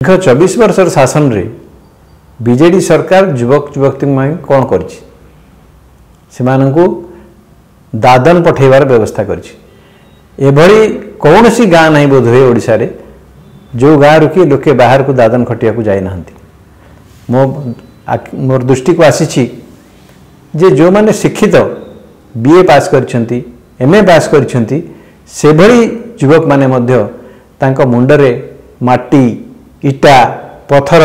दीर्घ 24 वर्षर शासन रे बीजेडी सरकार युवक युवती कौन कर दादन पठेबार व्यवस्था करी कौन सी गाँ नहीं बोध हुए ओडिशा रे जो गाँ रु कि लोके बाहर को दादन खटिया को जाई नाहंती। मोर दृष्टि को आसी जे जो माने शिक्षित बीए पास करछंती एमए पास करछंती से भली युवक माने मध्य तांको मुंडरे माटी इटा पथर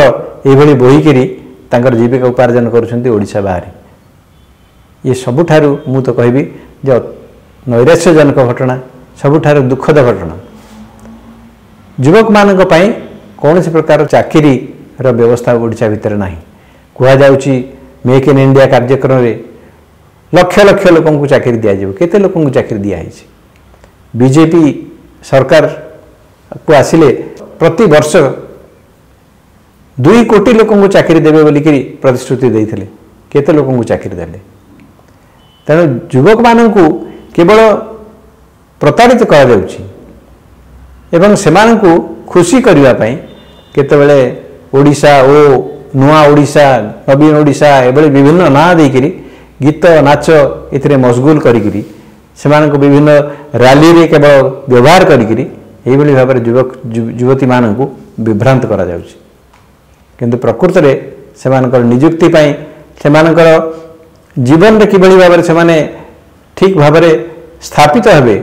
ये बोहिकी तांकर जीविका उपार्जन करुछंती ओडिशा बाहर। ये सबुठारु मु तो कहबी जे नैराश्यजनक घटना सबुठारु दुखद घटना। युवक मानक पई कौन सी प्रकार चाकरी रो व्यवस्था ओडिशा भितर नाही। कुआ जाउची मेक इन इंडिया कार्यक्रम रे लक्ष लक्ष लोकन को चाकरी दिया जाबो। केते लोकन को चाकरी दिया है। बीजेपी सरकार को आसिले प्रति वर्ष 2 कोटी लोकन को चाकरी देबे बोली कि प्रतिश्रुति देइथिले। केते लोकन को चाकरी देले। तेणु युवक मानकू केवल प्रताड़ित करा जाउची एवं सेमानकू खुशी करिवा पई केतेबेले ओडिशा ओ नुआ ओडिशा नवीन ओडिशा एबले विभिन्न ना देकिरी गीत नाच इतरे मशगुल करिकिरी सेमानकू विभिन्न रैली रे केवल व्यवहार करिकिरी एई भली भाबरे युवक युवती मानकू विभ्रांत करा जाउची। किंतु प्रकृत रे सेमानकर नियुक्ति पई सेमानकर जीवन रे किबळी भाबरे सेमाने ठीक भाबरे स्थापित हेबे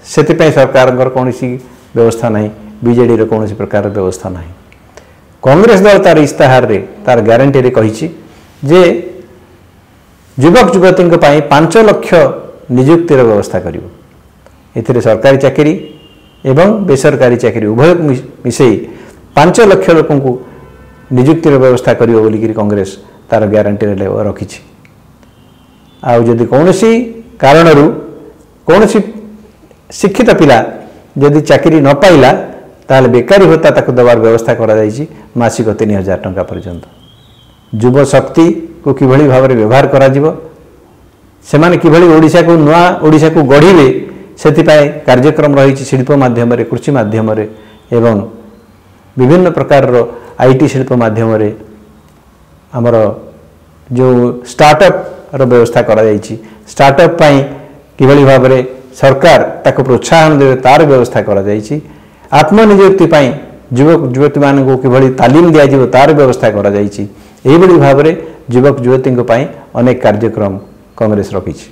सेति पई सरकारकर कोनोसी व्यवस्था नहीं। बीजेडी रे कोनोसी प्रकार व्यवस्था नहीं। कांग्रेस दल तार इस्ताहार रे तार ग्यारंटी रे कहिछि जे युवक युवती 5 लाख नियुक्तिर व्यवस्था करिवो। एथिरे सरकारी चाकरी एवं बेसरकारी चाकरी उभय मिसई 5 लाख लोकन को नियुक्तिर व्यवस्था करिवो बोली कि कांग्रेस तार ग्यारंटी रे रखिछि। आ जदि कोनोसी कारणरू कोनोसी शिक्षित पिला जदि चाकरी न पाइला ताले बेकारी होता ताको दबार व्यवस्था करा जाइछि मासिक 3000 टंका पर्यंत। युव शक्ति को किभली भाबरे व्यवहार करा जिवो सेमाने किभली ओडिशा को नुआ ओडिशा को गढ़िबे सेतिपाई कार्यक्रम रही शिल्प माध्यम रे कृषि माध्यम रे एवं विभिन्न प्रकार रो आईटी शिल्प माध्यम रे हमर जो स्टार्टअप रो व्यवस्था करा जाइछि। स्टार्टअप पाई किभली भाबरे सरकार ताको प्रोत्साहन देवे तार व्यवस्था करा जाइछि। आत्मनियुक्ति पाई युवक युवती मान को किभली तालीम दिया जिवो तार व्यवस्था करा जाइछि। एई भली भाबरे युवक युवती पाई अनेक कार्यक्रम कांग्रेस रखिछि।